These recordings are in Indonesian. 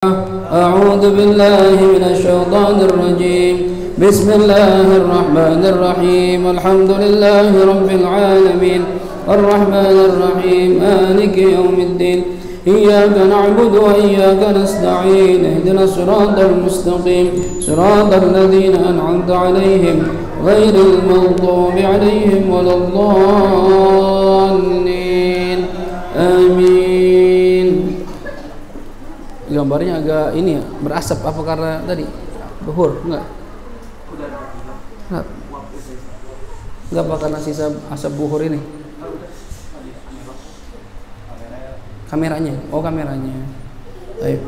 أعوذ بالله من الشيطان الرجيم. بسم الله الرحمن الرحيم. الحمد لله رب العالمين الرحمن الرحيم مالك يوم الدين. إياك نعبد وإياك نستعين. اهدنا الصراط المستقيم صراط الذين أنعمت عليهم غير المغضوب عليهم ولا الضالين. آمين. Gambarnya agak ini ya, berasap apa karena tadi duhur? Enggak apa karena sisa asap buhur ini? Kameranya, oh kameranya. Ayo.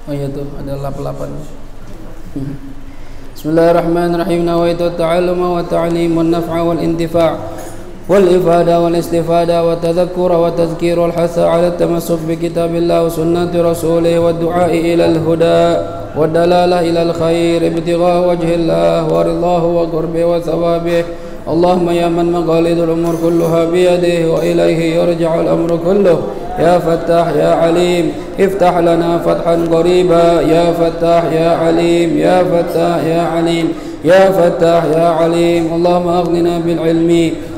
Oh iya tuh ada lap-lapan. Bismillahirrahmanirrahim. Nawaitu ta'alluma wa ta'lim wan naf'a wal intifa' والإفادة والاستفادة والتذكر والتذكير والحث على التمسك بكتاب الله وسنة رسوله والدعاء إلى الهدى والدلالة إلى الخير ابتغاء وجه الله ورضاه وقربه وثوابه. اللهم يا من مقاليد الأمور كلها بيده وإليه يرجع الأمر كله. يا فتاح يا عليم افتح لنا فتحا قريبا. يا فتاح يا عليم يا فتاح يا عليم يا فتاح يا عليم. اللهم أغننا بالعلم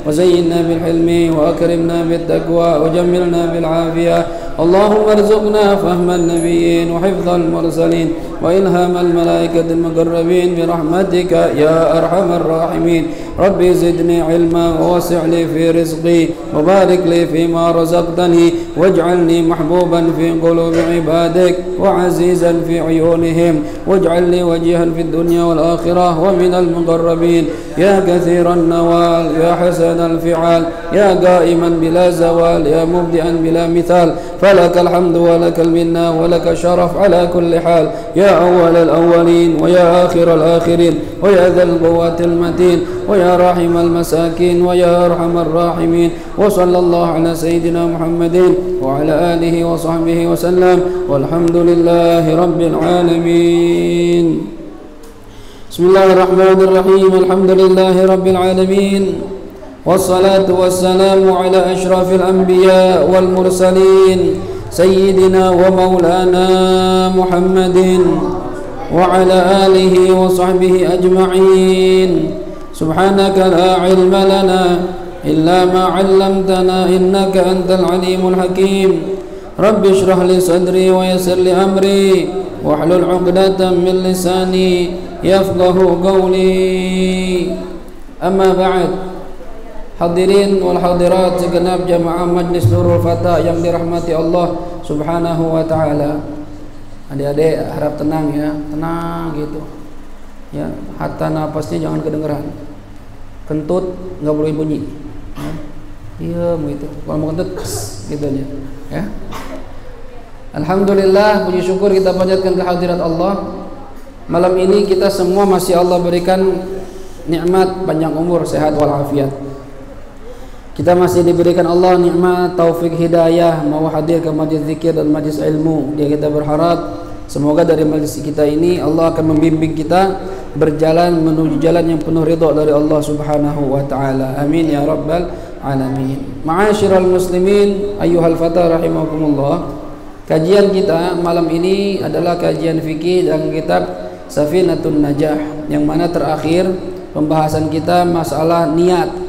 وزينا بالحلم وأكرمنا بالتقوى وجملنا بالعافية. اللهم ارزقنا فهم النبيين وحفظ المرسلين وإلهام الملائكة المقربين برحمتك يا أرحم الراحمين. ربي زدني علما ووسع لي في رزقي وبارك لي فيما رزقتني واجعلني محبوبا في قلوب عبادك وعزيزا في عيونهم واجعل لي وجيها في الدنيا والآخرة ومن المقربين. يا كثير النوال يا حسن الفعال يا قائما بلا زوال يا مبدئا بلا مثال. فلك الحمد ولك المنة ولك الشرف على كل حال. يا أول الأولين ويا آخر الآخرين ويا ذا القوة المتين ويا راحم المساكين ويا أرحم الراحمين. وصلى الله على سيدنا محمد وعلى آله وصحبه وسلم والحمد لله رب العالمين. بسم الله الرحمن الرحيم. الحمد لله رب العالمين والصلاة والسلام على أشرف الأنبياء والمرسلين سيدنا ومولانا محمد وعلى آله وصحبه أجمعين. سبحانك لا علم لنا إلا ما علمتنا إنك أنت العليم الحكيم. رب اشرح لي صدري ويسر لي أمري واحلل عقدة من لساني يفقه قولي. أما بعد. Hadirin wal hadirat segenap jamaah Majlis Nurul Fatah yang dirahmati Allah Subhanahu wa taala. Adik-adik harap tenang ya, tenang gitu. Ya, hatta napasnya jangan kedengeran. Kentut enggak boleh bunyi. Ya. Diam gitu. Kalau mau kentut gitu aja, ya. Alhamdulillah, puji syukur kita panjatkan kehadirat Allah. Malam ini kita semua masih Allah berikan nikmat panjang umur, sehat walafiat. Kita masih diberikan Allah nikmat taufik hidayah mau hadir ke majlis zikir dan majlis ilmu. Dia kita berharap semoga dari majlis kita ini Allah akan membimbing kita berjalan menuju jalan yang penuh ridha dari Allah Subhanahu wa taala. Amin ya rabbal alamin. Ma'asyiral muslimin ayyuhal fatah rahimakumullah. Kajian kita malam ini adalah kajian fikih dalam kitab Safinatun Najah, yang mana terakhir pembahasan kita masalah niat.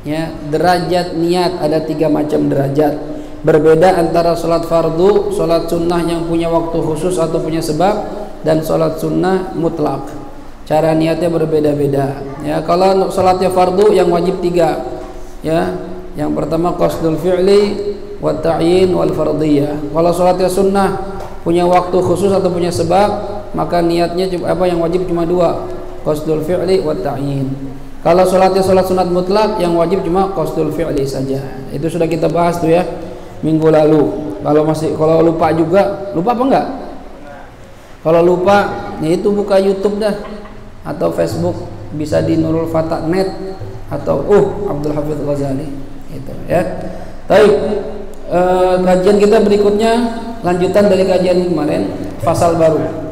Ya, derajat niat ada 3 macam derajat. Berbeda antara salat fardu, salat sunnah yang punya waktu khusus atau punya sebab, dan salat sunnah mutlak. Cara niatnya berbeda-beda. Ya, kalau salatnya fardu yang wajib 3. Ya, yang pertama qasdul fi'li, wa ta'yin wal fardiyah. Kalau salatnya sunnah punya waktu khusus atau punya sebab, maka niatnya apa yang wajib cuma 2, qasdul fi'li wa ta'yin. Kalau sholatnya sholat sunat mutlak, yang wajib cuma qasdul fi'li saja. Itu sudah kita bahas tuh ya minggu lalu. Kalau lupa juga, lupa apa enggak? Kalau lupa, ya itu buka YouTube dah atau Facebook, bisa di Nurul Fatah net atau Abdul Hafidz Ghazali itu ya. Baik, kajian kita berikutnya lanjutan dari kajian kemarin, fasal baru.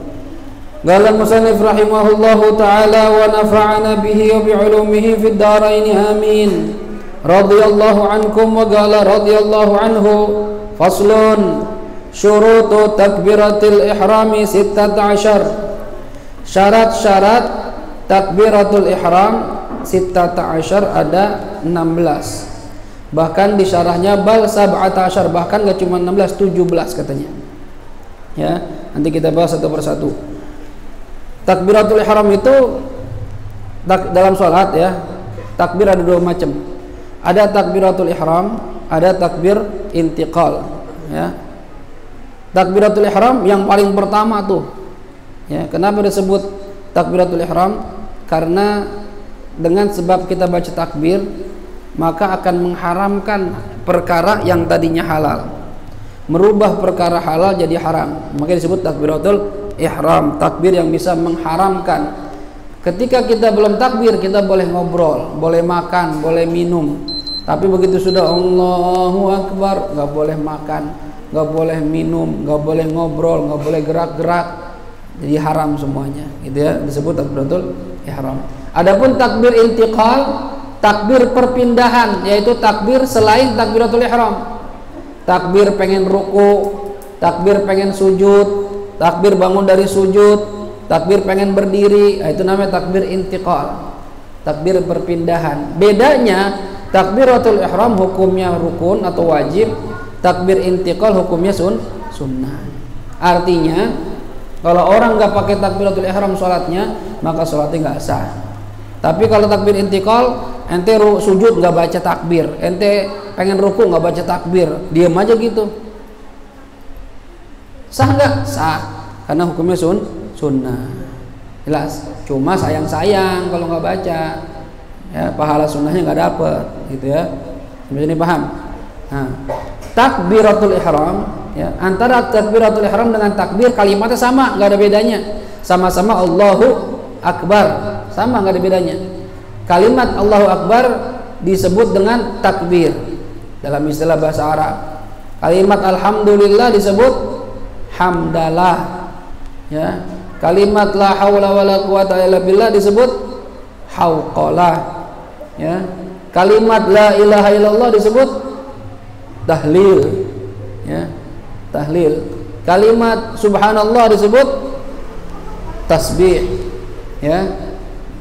Qala al-musannif rahimahullahu ta'ala wa nafa'ana bihi wa bi'ulumihi fid dharain amin. Radhiyallahu ankum wa qala radhiyallahu anhu. Faslun syurutu takbiratul ihrami 16. Syarat-syarat takbiratul ihram 16 ada 16. Bahkan di syarahnya bal 17, bahkan gak cuma 16, 17 katanya. Ya, nanti kita bahas satu persatu. Takbiratul ihram itu dalam sholat ya, takbir ada dua macam. Ada takbiratul ihram, ada takbir intiqal ya. Takbiratul ihram yang paling pertama tuh ya. Kenapa disebut takbiratul ihram? Karena dengan sebab kita baca takbir maka akan mengharamkan perkara yang tadinya halal, merubah perkara halal jadi haram, maka disebut takbiratul ihram, takbir yang bisa mengharamkan. Ketika kita belum takbir, kita boleh ngobrol, boleh makan, boleh minum, tapi begitu sudah Allahu Akbar, nggak boleh makan, nggak boleh minum, nggak boleh ngobrol, nggak boleh gerak-gerak, jadi haram semuanya, gitu ya, disebut takbiratul ihram. Adapun takbir intiqal, takbir perpindahan, yaitu takbir selain takbiratul ihram. Takbir pengen ruku, takbir pengen sujud, takbir bangun dari sujud, takbir pengen berdiri, itu namanya takbir intiqal, takbir perpindahan. Bedanya takbiratul ihram hukumnya rukun atau wajib, takbir intiqal hukumnya sunnah. Artinya kalau orang nggak pakai takbiratul ihram sholatnya, maka sholatnya nggak sah. Tapi kalau takbir intiqal, ente sujud nggak baca takbir, ente pengen ruku nggak baca takbir, diam aja gitu, sah nggak? Sah, karena hukumnya sunnah, jelas. Cuma sayang kalau nggak baca, ya pahala sunnahnya nggak dapet, gitu ya. Sampai sini paham? Nah, takbiratul ihram, ya, antara takbiratul ihram dengan takbir kalimatnya sama, nggak ada bedanya, sama-sama Allahu Akbar, sama, nggak ada bedanya. Kalimat Allahu Akbar disebut dengan takbir dalam istilah bahasa Arab. Kalimat Alhamdulillah disebut hamdalah ya. Kalimat la haula wala quwata illa billah disebut hauqalah ya. Kalimat la ilaha illallah disebut tahlil ya, tahlil. Kalimat subhanallah disebut tasbih ya.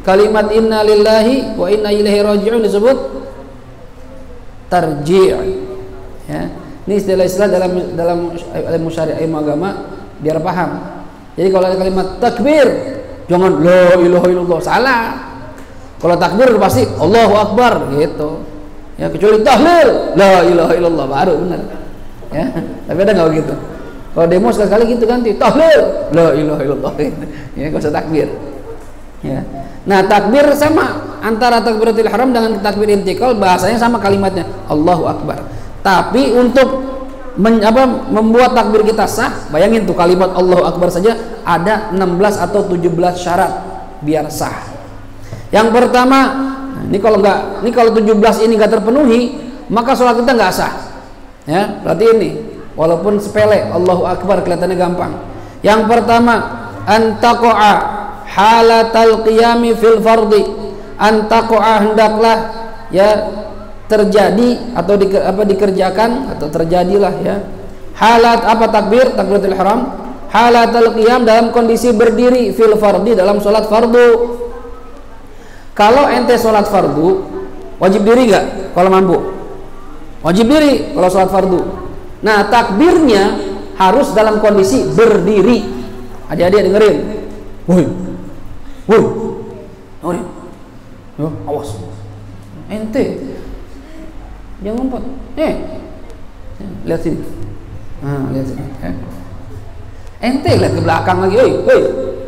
Kalimat inna lillahi wa inna ilaihi raji'un disebut tarji' ya. Ini istilah-istilah dalam ilmu syariah, ilmu agama, biar paham. Jadi kalau ada kalimat takbir, jangan la ilaha illallah, salah. Kalau takbir pasti Allahu Akbar gitu ya, kecuali tahlil la ilaha illallah baru benar ya. Tapi ada nggak begitu? Kalau demo sekali-kali gitu ganti tahlil la ilaha illallah gitu. Ya, nggak usah takbir ya. Nah, takbir sama antara takbiratul ihram dengan takbir intiqal, bahasanya sama kalimatnya Allahu Akbar. Tapi untuk membuat takbir kita sah, bayangin tuh kalimat Allahu Akbar saja ada 16 atau 17 syarat biar sah. Yang pertama, ini kalau 17 ini nggak terpenuhi, maka sholat kita nggak sah. Ya, berarti ini walaupun sepele Allahu Akbar kelihatannya gampang. Yang pertama, antaqa'a halatal qiyami fil fardi, antaqa'a hendaklah ya terjadi atau dikerjakan atau terjadilah ya. Halat apa takbir? Takbiratul ihram. Halatal qiyam dalam kondisi berdiri, fil fardi dalam sholat fardu. Kalau ente sholat fardu wajib diri nggak? Kalau mampu wajib diri kalau sholat fardu. Nah, takbirnya harus dalam kondisi berdiri. Adik-adik dengerin. Woi, yo, awas, ente jangan ngumpet, lihat sini, lihat sini, ente lihat ke belakang lagi,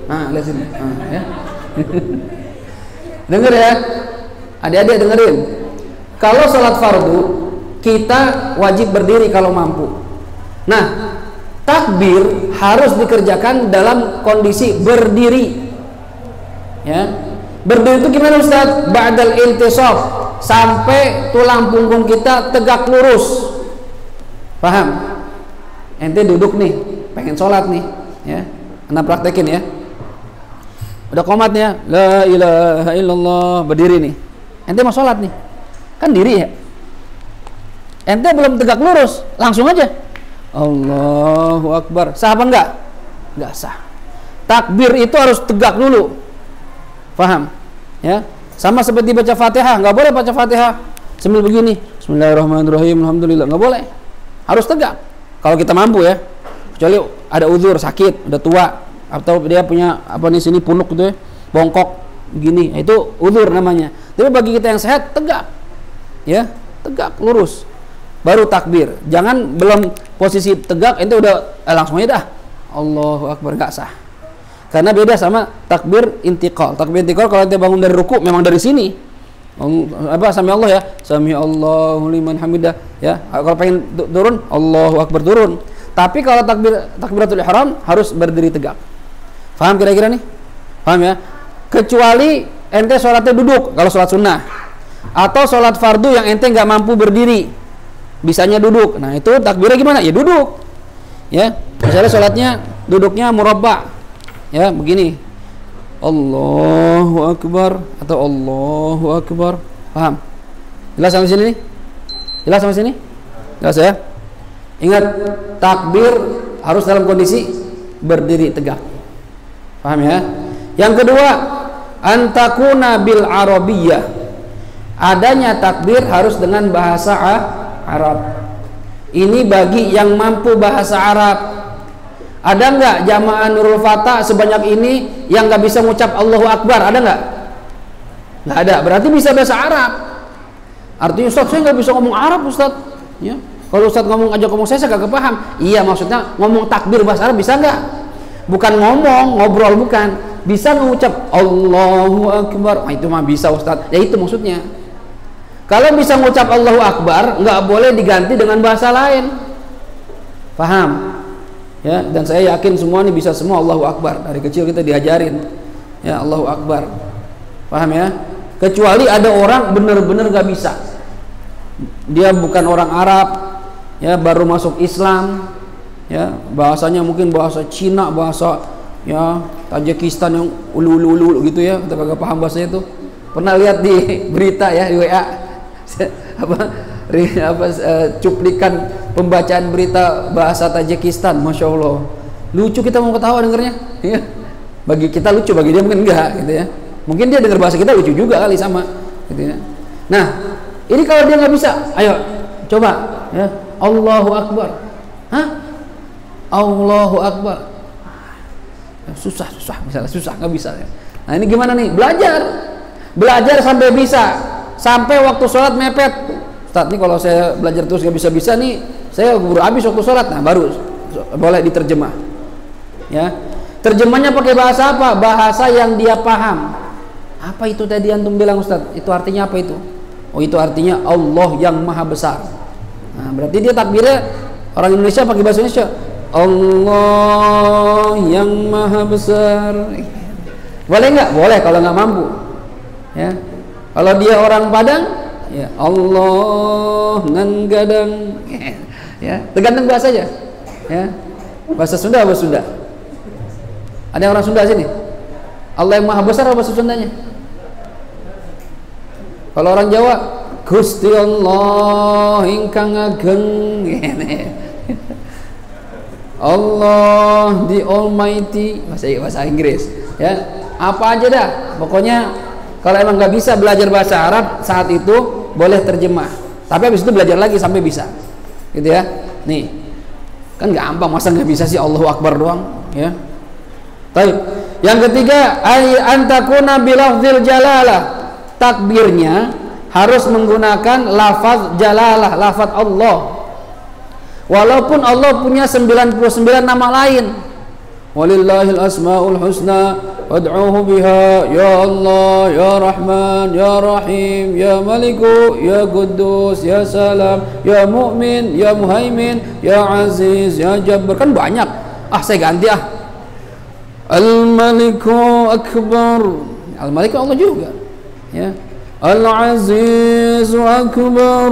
lihat sini, ya. Denger ya, adik-adik dengerin. Kalau sholat fardu kita wajib berdiri kalau mampu. Nah, takbir harus dikerjakan dalam kondisi berdiri. Ya, berdiri itu gimana Ustaz? Ba'dal intisab, sampai tulang punggung kita tegak lurus. Paham? Ente duduk nih, pengen sholat nih, ya. Anda praktekin ya. Udah qomatnya, la ilaha illallah, berdiri nih. Ente mau sholat nih, kan diri ya. Ente belum tegak lurus, langsung aja Allahu Akbar. Sah apa enggak? Enggak sah. Takbir itu harus tegak dulu. Paham? Ya. Sama seperti baca Fatihah, enggak boleh baca Fatihah sambil begini. Bismillahirrahmanirrahim. Alhamdulillah, enggak boleh. Harus tegak. Kalau kita mampu ya. Kecuali ada uzur, sakit, udah tua atau dia punya apa nih sini punuk gitu ya, bongkok begini. Itu uzur namanya. Tapi bagi kita yang sehat, tegak. Ya, tegak, lurus. Baru takbir. Jangan belum posisi tegak itu udah langsung aja dah. Allahu Akbar, enggak sah. Karena beda sama takbir intiqal. Takbir intiqal kalau kita bangun dari ruku memang dari sini. Apa sami Allah ya? Sami Allahu liman hamidah ya. Kalau pengen turun Allahu Akbar turun. Tapi kalau takbiratul ihram harus berdiri tegak. Paham kira-kira nih? Paham ya? Kecuali ente sholatnya duduk kalau sholat sunnah. Atau sholat fardu yang ente nggak mampu berdiri. Bisanya duduk. Nah, itu takbirnya gimana? Ya duduk. Ya. Misalnya sholatnya duduknya murabba. Ya, begini. Allahu Akbar atau Allahu Akbar. Paham? Jelas sampai sini nih? Jelas sampai sini? Jelas ya? Ingat, takbir harus dalam kondisi berdiri tegak. Paham ya? Yang kedua, antakuna bil arabiyyah. Adanya takbir harus dengan bahasa Arab. Ini bagi yang mampu bahasa Arab. Ada nggak jamaah Nurul Fatah sebanyak ini yang nggak bisa ngucap Allahu Akbar? Ada nggak? Nggak ada. Berarti bisa bahasa Arab. Artinya Ustaz, saya nggak bisa ngomong Arab Ustaz. Ya. Kalau Ustaz ngajak ngomong saya nggak kepaham. Iya, maksudnya ngomong takbir bahasa Arab bisa nggak? Bukan ngomong, ngobrol bukan. Bisa ngucap Allahu Akbar. Nah, itu mah bisa Ustaz. Ya itu maksudnya. Kalau bisa ngucap Allahu Akbar, nggak boleh diganti dengan bahasa lain. Paham? Ya, dan saya yakin semua ini bisa semua Allahu Akbar. Dari kecil kita diajarin ya Allahu Akbar. Paham ya? Kecuali ada orang benar-benar gak bisa. Dia bukan orang Arab, ya baru masuk Islam, ya bahasanya mungkin bahasa Cina, bahasa ya Tajikistan yang ulu gitu ya, kita kagak paham bahasanya itu. Pernah lihat di berita ya di WA cuplikan pembacaan berita bahasa Tajikistan, Masya Allah, lucu, kita mau ketawa dengernya ya. Bagi kita lucu, bagi dia mungkin enggak gitu ya, mungkin dia dengar bahasa kita lucu juga kali sama gitu ya. Nah ini kalau dia nggak bisa, ayo coba ya Allahu Akbar. Hah? Allahu Akbar susah misalnya susah nggak bisa ya. Nah ini gimana nih, belajar sampai bisa, sampai waktu sholat mepet. Ustaz, nih kalau saya belajar terus nggak bisa nih, saya buru habis waktu sholat. Nah baru boleh diterjemah ya. Terjemahnya pakai bahasa apa? Bahasa yang dia paham. Apa itu tadi antum bilang Ustaz? Itu artinya apa itu? Oh, itu artinya Allah yang maha besar. Nah berarti dia takbirnya orang Indonesia pakai bahasa Indonesia, Allah yang maha besar. Boleh nggak? Boleh kalau nggak mampu ya. Kalau dia orang Padang ya Allah nan gadang ya, tergantung bahasanya ya. Bahasa Sunda apa Sunda? Ada yang orang Sunda sini? Allah yang maha besar apa bahasa Sundanya? Kalau orang Jawa, Gusti Allah ingkang ageng. Allah the Almighty, bahasa Inggris ya. Apa aja dah pokoknya. Kalau emang nggak bisa belajar bahasa Arab saat itu boleh terjemah, tapi habis itu belajar lagi sampai bisa gitu ya. Nih kan gampang, masa nggak bisa sih Allahu Akbar doang ya. Baik, yang ketiga antakuna bilafzil jalalah. Takbirnya harus menggunakan lafaz jalalah, lafaz Allah. Walaupun Allah punya 99 nama lain. Walillahil asmaul husna wad'uhu biha, ya Allah, ya Rahman, ya Rahim, ya Maliku, ya Quddus, ya Salam, ya Mu'min, ya Muhaimin, ya Aziz, ya Jabbar. Kan banyak. Saya ganti Al-Maliku Akbar. Al-Malik Allah juga ya. Al-Azizu Akbar.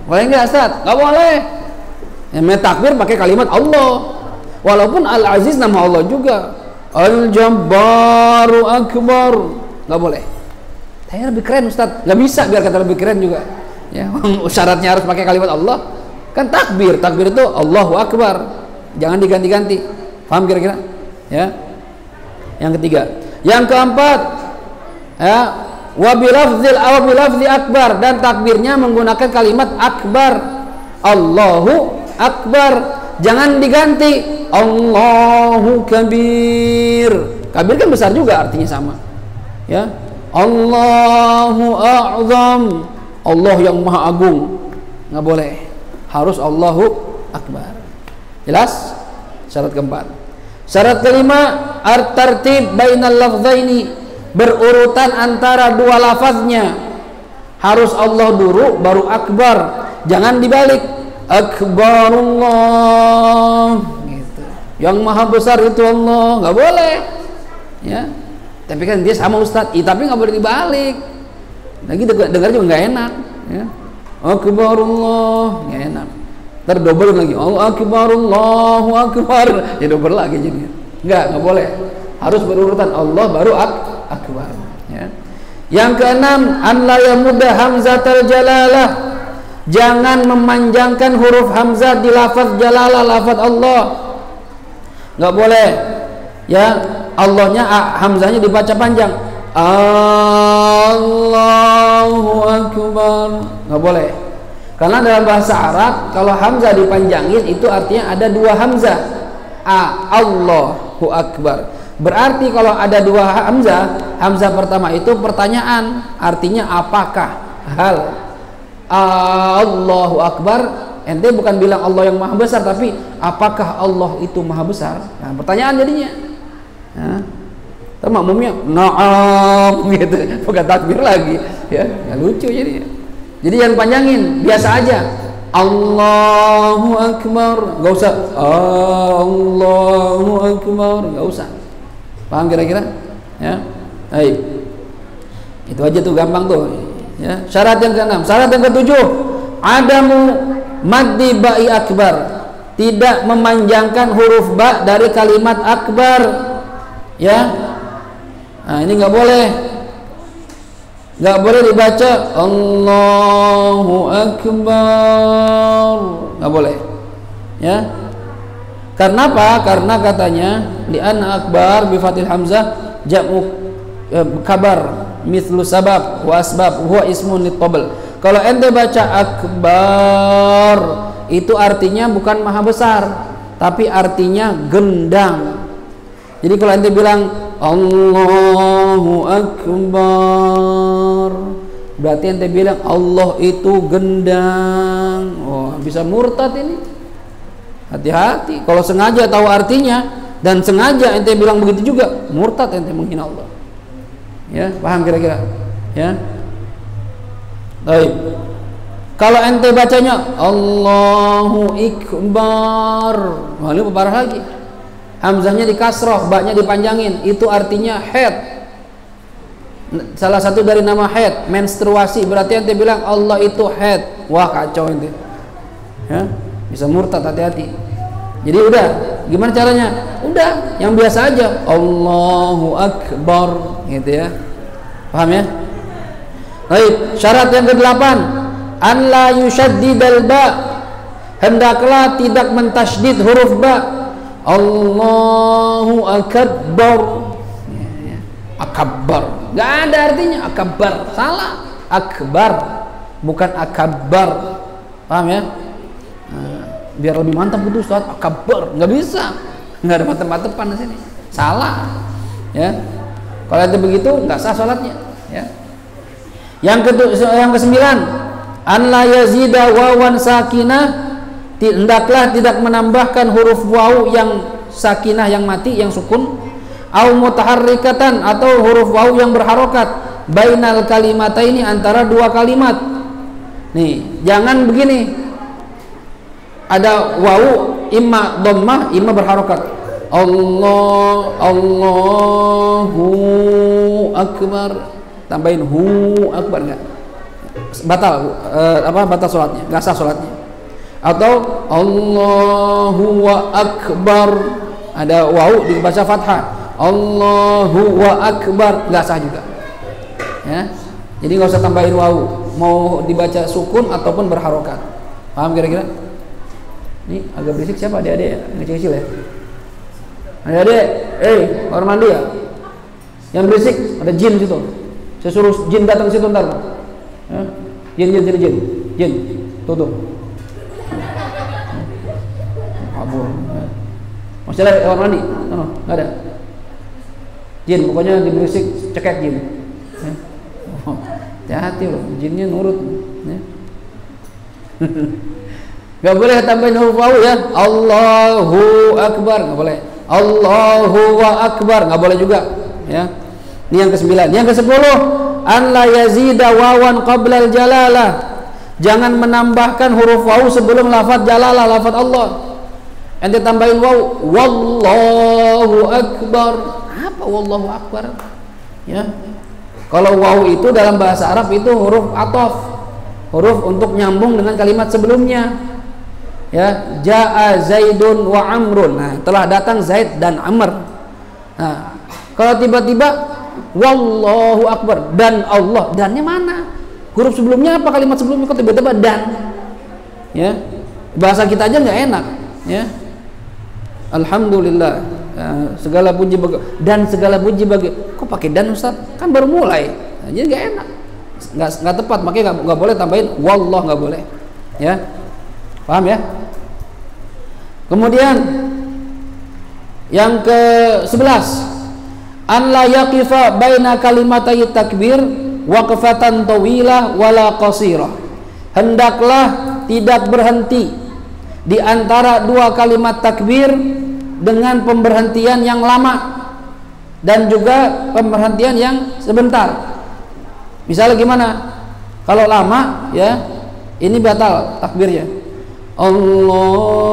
Boleh nggak Ustaz? Nggak boleh. Yang takbir pakai kalimat Allah. Walaupun Al-Aziz nama Allah juga. Al-Jabbaru Akbar. Nggak boleh. Saya lebih keren Ustaz. Nggak bisa biar kata lebih keren juga ya. Syaratnya harus pakai kalimat Allah Kan takbir itu Allahu Akbar, jangan diganti-ganti. Paham kira-kira? Ya. Yang ketiga. Yang keempat, ya, wa bilafzi akbar, dan takbirnya menggunakan kalimat akbar. Allahu Akbar, jangan diganti Allahu Kabir. Kabir kan besar juga, artinya sama. Ya. Allahu A'zam, Allah yang Maha Agung. Nggak boleh. Harus Allahu Akbar. Jelas? Syarat keempat. Syarat kelima, at-tartib bainal lafzaini, berurutan antara dua lafaznya. Harus Allah dulu baru akbar, jangan dibalik. Akbarullah gitu. Yang maha besar itu Allah, nggak boleh. Ya. Tapi kan dia sama Ustadz, tapi nggak boleh dibalik. Lagi dengar juga nggak enak. Ya. Akbarullah, nggak enak. Ntar double lagi, Allah Akbar, Allahu Akbar, ya double lagi jadinya. Nggak boleh. Harus berurutan, Allah baru akbar. Ya. Yang keenam, an la yamudda hamzatal jalalah, jangan memanjangkan huruf hamzah di lafaz jalalah, lafaz Allah. Nggak boleh. Ya, Allahnya hamzahnya dibaca panjang. Allahu Akbar, nggak boleh. Karena dalam bahasa Arab kalau hamzah dipanjangin itu artinya ada dua hamzah. Allahu Akbar. Berarti kalau ada dua hamzah, hamzah pertama itu pertanyaan, artinya apakah, hal. Allahu Akbar, ente bukan bilang Allah yang maha besar, tapi apakah Allah itu maha besar? Nah, pertanyaan jadinya. Nah, makmumnya na'am gitu, bukan takbir lagi, ya, nggak lucu jadinya. Jadi yang panjangin biasa aja. Allahu Akbar, nggak usah Allahu Akbar, nggak usah. Paham kira-kira? Ya, baik. Itu aja tuh, gampang tuh. Ya. Syarat yang keenam. Syarat yang ketujuh, adamu maddi ba'i akbar, tidak memanjangkan huruf ba dari kalimat akbar. Ya, nah ini nggak boleh. Nggak boleh dibaca Allahu Akbar, nggak boleh. Ya. Karena apa? Karena katanya li'anna akbar bi fathil hamzah jam'u kabar mithlu sabab wa asbab huwa ismun litabl. Kalau ente baca akbar itu artinya bukan maha besar, tapi artinya gendang. Jadi kalau ente bilang Allahu Akbar, berarti ente bilang Allah itu gendang. Oh, bisa murtad ini. Hati-hati. Kalau sengaja tahu artinya dan sengaja ente bilang begitu juga, murtad, ente menghina Allah. Ya, paham kira-kira? Ya. Baik. Kalau ente bacanya Allahu Akbar, wah lu parah lagi. Hamzahnya dikasroh, ba-nya dipanjangin, itu artinya haid. Salah satu dari nama haid, menstruasi, berarti ente bilang Allah itu haid. Wah, kacau ente. Ya, bisa murtad, hati-hati. Jadi udah, gimana caranya? Udah, yang biasa aja, Allahu Akbar, gitu ya. Paham ya? Baik, syarat yang ke-8, an la yushaddidal ba, hendaklah tidak mentasydid huruf ba. Allahu Akbar, akbar, nggak ada artinya akbar, salah. Akbar bukan akbar, paham ya? Nah, biar lebih mantap gitu Ustaz, akbar, nggak bisa, nggak ada mantep-mantepan di sini, salah. Ya, kalau itu begitu nggak sah sholatnya. Ya. Yang kesembilan, an la yazida wawan sakinah, hendaklah tidak menambahkan huruf waw yang sakinah yang mati, yang sukun, au mutaharrikatan, atau huruf waw yang berharokat, bainal kalimataini, antara dua kalimat. Nih, jangan begini. Ada waw imma dhammah, imma berharokat. Allahu Akbar, tambahin hu akbar, enggak? Batal batal salatnya, enggak sah salatnya. Atau Allahu Akbar, ada waw dibaca fathah, Allahu Akbar, nggak sah juga. Ya, jadi nggak usah tambahin waw, mau dibaca sukun ataupun berharokat. Paham kira-kira? Ini agak berisik siapa? Adik-adik ya? Yang kecil-kecil ya? Adik-adik, kamar mandi ya? Yang berisik, ada jin situ. Saya suruh jin datang situ ntar. Ya? Jin. Tutup. Kabur. Masih ada kamar mandi? Nggak ada. Jin, pokoknya diberisik, cekek jin. Ya? Hati-hati loh, jinnya nurut. Ya? Gak boleh tambahin huruf wawu ya. Allahu Akbar, gak boleh. Allahu Akbar, gak boleh juga. Ya. Ini yang ke-9. Yang ke-10, an la yazida wawan qabla al-jalalah. Jangan menambahkan huruf wawu sebelum lafaz jalalah, lafaz Allah. Ente tambahin wawu, wallahu akbar. Apa wallahu akbar? Ya. Kalau wawu itu dalam bahasa Arab itu huruf ataf. Huruf untuk nyambung dengan kalimat sebelumnya. Ya, jaa Zaidun wa Amrun. Nah, telah datang Zaid dan Amr. Nah, kalau tiba-tiba wallahu akbar dan Allah, dannya mana? Huruf sebelumnya apa, kalimat sebelumnya, kok tiba-tiba dan? Ya. Bahasa kita aja nggak enak, ya. Alhamdulillah. Segala puji bagi dan segala puji bagi. Kok pakai dan, Ustaz? Kan baru mulai. Nah, jadi nggak enak. Nggak tepat, makanya nggak boleh tambahin wallah, nggak boleh. Ya. Paham ya? Kemudian yang ke-11, an la yaqifa baina kalimatay takbir waqfatan tawilah wala qasirah. Hendaklah tidak berhenti di antara dua kalimat takbir dengan pemberhentian yang lama dan juga pemberhentian yang sebentar. Misalnya gimana? Kalau lama ya, ini batal takbirnya. Allahu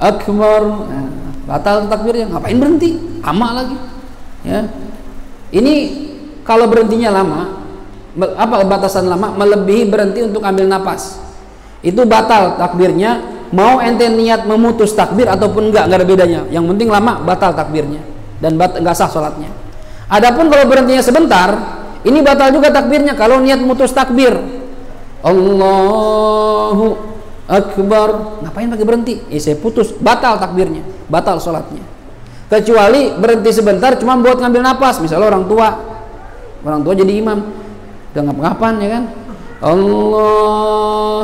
Akbar. Nah, batal takbirnya. Ngapain berhenti? Lama lagi. Ya. Ini kalau berhentinya lama, apa batasan lama? Melebihi berhenti untuk ambil napas. Itu batal takbirnya. Mau ente niat memutus takbir ataupun enggak ada bedanya. Yang penting lama, batal takbirnya dan enggak sah sholatnya. Adapun kalau berhentinya sebentar, ini batal juga takbirnya kalau niat mutus takbir. Allahu Akbar. Ngapain pakai berhenti? Saya putus, batal takbirnya, batal sholatnya. Kecuali berhenti sebentar cuma buat ngambil napas. Misalnya orang tua jadi imam, udah ngapa-ngapan ya kan? Allah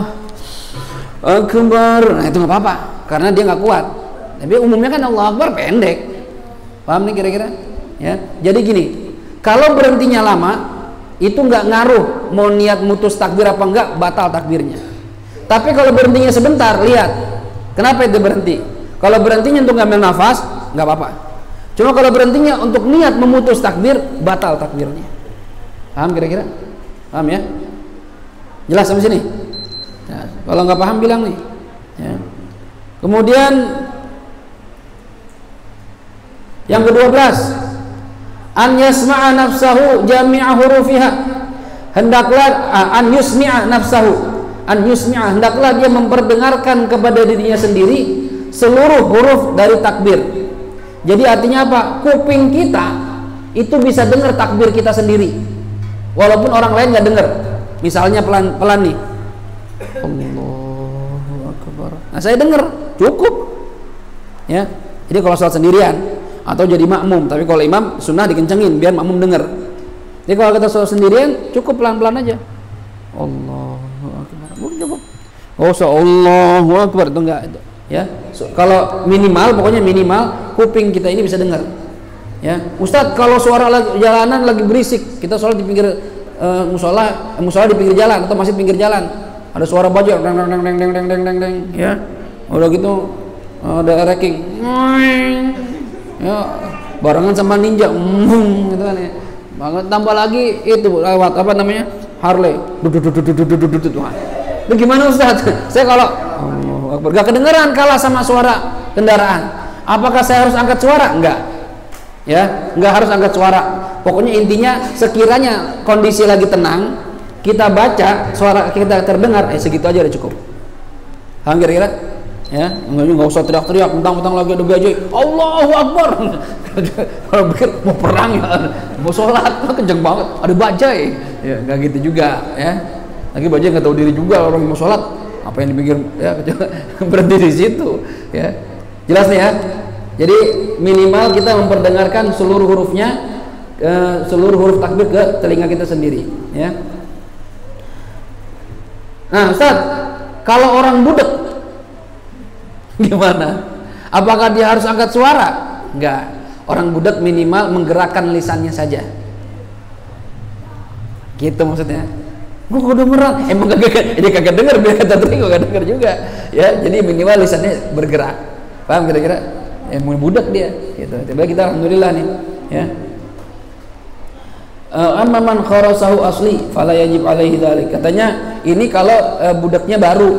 Akbar. Nah itu nggak apa-apa, karena dia nggak kuat. Tapi umumnya kan Allah Akbar pendek. Paham nih kira-kira? Ya. Jadi gini, kalau berhentinya lama itu nggak ngaruh mau niat mutus takbir apa enggak, batal takbirnya. Tapi kalau berhentinya sebentar, lihat kenapa itu berhenti. Kalau berhentinya untuk ngambil nafas, nggak apa-apa. Cuma kalau berhentinya untuk niat memutus takbir, batal takbirnya. Paham kira-kira? Paham ya? Jelas sampai sini? Ya, kalau nggak paham bilang nih. Ya. Kemudian yang ke-12, an yasma'a nafsahu jami'a hurufiha. Hendaklah an yusmi'a nafsahu. An yusmi'a, hendaklah dia memperdengarkan kepada dirinya sendiri seluruh huruf dari takbir. Jadi artinya apa? Kuping kita itu bisa dengar takbir kita sendiri, walaupun orang lain nggak dengar. Misalnya pelan-pelan nih, Allahu Akbar. Nah saya dengar, cukup. Ya. Jadi kalau sholat sendirian atau jadi makmum, tapi kalau imam sunnah dikencengin biar makmum dengar. Jadi kalau kita sholat sendirian cukup pelan-pelan aja. Allahu Akbar. Cukup. Oh, Allahu Akbar itu enggak itu. Ya. Kalau minimal, pokoknya minimal kuping kita ini bisa dengar. Ya. Ustadz, kalau suara jalanan lagi berisik, kita sholat di pinggir musola di pinggir jalan atau masih pinggir jalan. Ada suara bajak deng deng deng deng deng deng deng, ya. Udah gitu ada racking. Ya, barengan sama ninja, gitu kan ya. Banget tambah lagi itu lewat apa namanya? Harley. Itu gimana Ustaz? Saya kalau Allahu Akbar gak kedengeran, kalah sama suara kendaraan. Apakah saya harus angkat suara? Enggak. Ya, enggak harus angkat suara. Pokoknya intinya sekiranya kondisi lagi tenang, kita baca, suara kita terdengar, segitu aja udah cukup. Paham kira-kira? Ya, enggak usah teriak-teriak, mentang-mentang lagi ada bajai, Allahu Akbar. Kalau pikir mau perang ya, mau sholat, kenceng banget, ada bajai. Ya, enggak gitu juga, ya. Lagi baju nggak tahu diri juga, orang mau sholat apa yang dipikir ya, berhenti di situ ya. Jelas nih ya. Jadi minimal kita memperdengarkan seluruh hurufnya, seluruh huruf takbir ke telinga kita sendiri ya. Nah Ustaz, kalau orang budek gimana? Apakah dia harus angkat suara? Enggak. Orang budek minimal menggerakkan lisannya saja. Gitu maksudnya. Gue udah merang, emang kagak denger, biar kata tadi gue kagak denger juga ya. Jadi minimal lisannya bergerak. Paham kira-kira? Mau budak dia gitu. Tiba kita alhamdulillah nih ya. Amma man kharasahu asli fala yajib alaihi dzalik. Katanya ini kalau budaknya baru,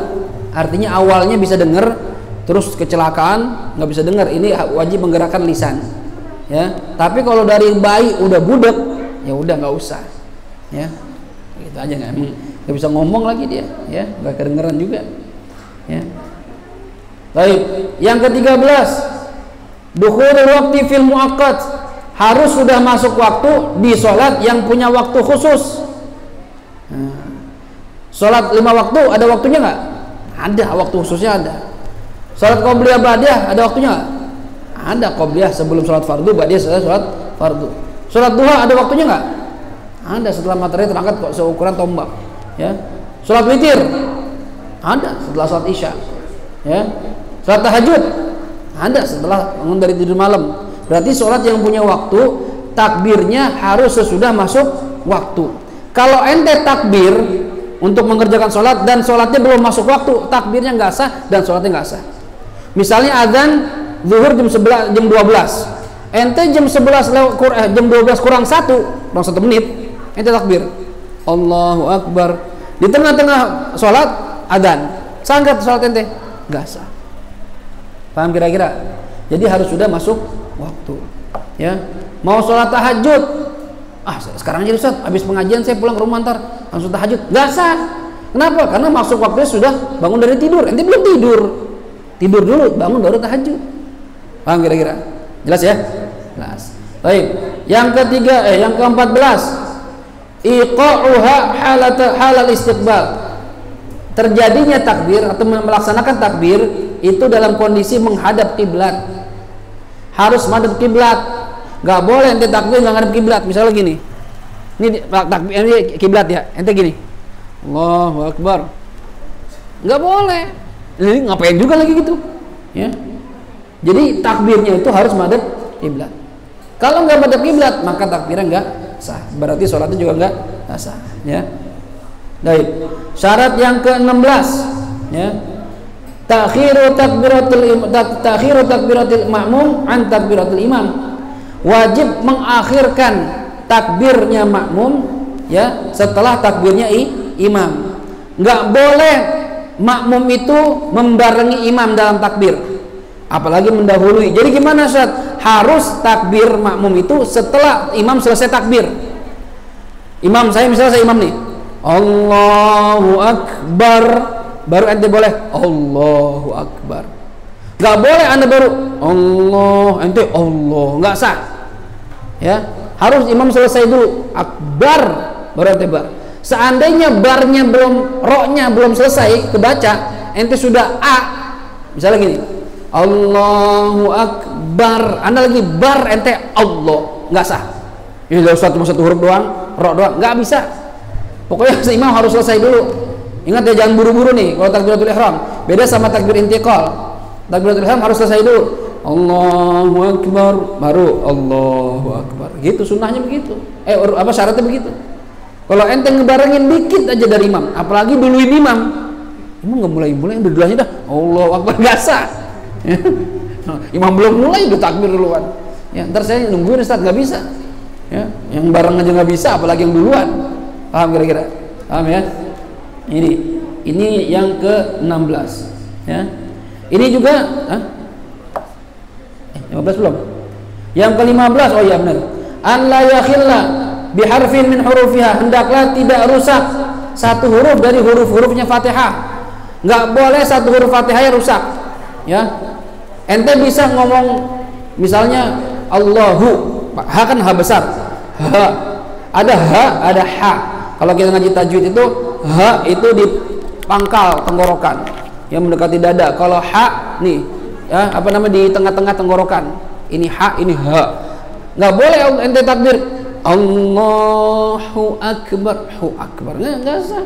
artinya awalnya bisa denger terus kecelakaan nggak bisa dengar, ini wajib menggerakkan lisan ya. Tapi kalau dari bayi udah budak ya udah nggak usah ya, gitu aja, nggak bisa ngomong lagi dia ya, nggak kedengeran juga ya. Baik, yang ke-13 dukhulul waqti fil muaqqat, harus sudah masuk waktu di sholat yang punya waktu khusus. Sholat 5 waktu ada waktunya nggak? Ada, waktu khususnya ada. Sholat qobliyah ba'diyah ada waktunya nggak? Ada, qobliyah sebelum sholat fardu, ba'diyah setelah sholat fardu. Sholat duha ada waktunya nggak? Ada, setelah matahari terangkat kok seukuran tombak ya. Sholat witir ada setelah sholat isya ya. Sholat tahajud ada setelah bangun dari tidur malam. Berarti sholat yang punya waktu takbirnya harus sesudah masuk waktu. Kalau ente takbir untuk mengerjakan sholat dan sholatnya belum masuk waktu, takbirnya nggak sah dan sholatnya nggak sah. Misalnya azan zuhur jam 11, jam 12, ente jam 11 jam 12 kurang 1 menit ente takbir Allahu Akbar, di tengah-tengah sholat adzan, sangkat sholat ente nggak sah. Paham kira-kira? Jadi harus sudah masuk waktu ya. Mau sholat tahajud, sekarang aja Ustaz, habis pengajian saya pulang ke rumah ntar langsung tahajud, nggak sah. Kenapa? Karena masuk waktunya sudah bangun dari tidur, ente belum tidur dulu bagun baru tahajud. Paham kira-kira? Jelas ya? Jelas. Baik, yang ketiga yang ke-14 iqa'uha halal istiqbal, terjadinya takbir atau melaksanakan takbir itu dalam kondisi menghadap kiblat. Harus madhab kiblat, nggak boleh ente takbir nggak ngadep kiblat. Misalnya gini, ini takbir ini kiblat ya, ente gini Allahu Akbar, nggak boleh. Jadi ngapain juga lagi gitu ya. Jadi takbirnya itu harus madhab kiblat. Kalau nggak madhab kiblat maka takbirnya nggak sah, berarti sholatnya juga nggak sah ya. Baik, syarat yang ke-16 ya, takhiru takbiratul ma'mum an takbiratul imam, wajib mengakhirkan takbirnya makmum ya setelah takbirnya imam. Nggak boleh makmum itu membarengi imam dalam takbir, apalagi mendahului. Jadi gimana Ustaz? Harus takbir makmum itu setelah imam selesai takbir. Imam saya misalnya saya imam nih, Allahu Akbar, baru ente boleh Allahu Akbar. Nggak boleh anda baru ente Allah, nggak sah ya. Harus imam selesai dulu Akbar baru ente bar. Seandainya barnya belum, roknya belum selesai kebaca, ente sudah A, misalnya gini Allahu Akbar, anda lagi bar ente Allah, nggak sah. Ini udah cuma satu huruf doang, rok doang, nggak bisa. Pokoknya imam harus selesai dulu. Ingat ya, jangan buru-buru nih kalau takbiratul ihram. Beda sama takbir intiqal. Takbiratul ihram harus selesai dulu. Allahu Akbar baru Allahu Akbar. Gitu sunnahnya begitu. Syaratnya begitu. Kalau ente ngebarengin dikit aja dari imam, apalagi duluin imam nggak mulai berdua dah Allahu Akbar, nggak sah. Imam belum mulai udah takbir duluan. Ya, ntar saya nungguin Ustaz, nggak bisa. Ya, yang bareng aja nggak bisa, apalagi yang duluan. Paham kira-kira? Paham ya? Ini yang ke-16 ya. Ini juga 15 belum? Yang ke-15, oh iya benar. An la yakhilla biharfin min hurufiha, hendaklah tidak rusak satu huruf dari huruf-hurufnya Fatihah. Nggak boleh satu huruf Fatihahnya rusak ya. Ente bisa ngomong misalnya Allahu, ha kan ha besar, ha, ada ha, ada ha. Kalau kita ngaji tajwid itu ha itu di pangkal tenggorokan yang mendekati dada. Kalau ha nih ya apa namanya di tengah-tengah tenggorokan. Ini ha, ini ha. Nggak boleh ente takbir Allahu akbar, hu akbar. Nggak sah.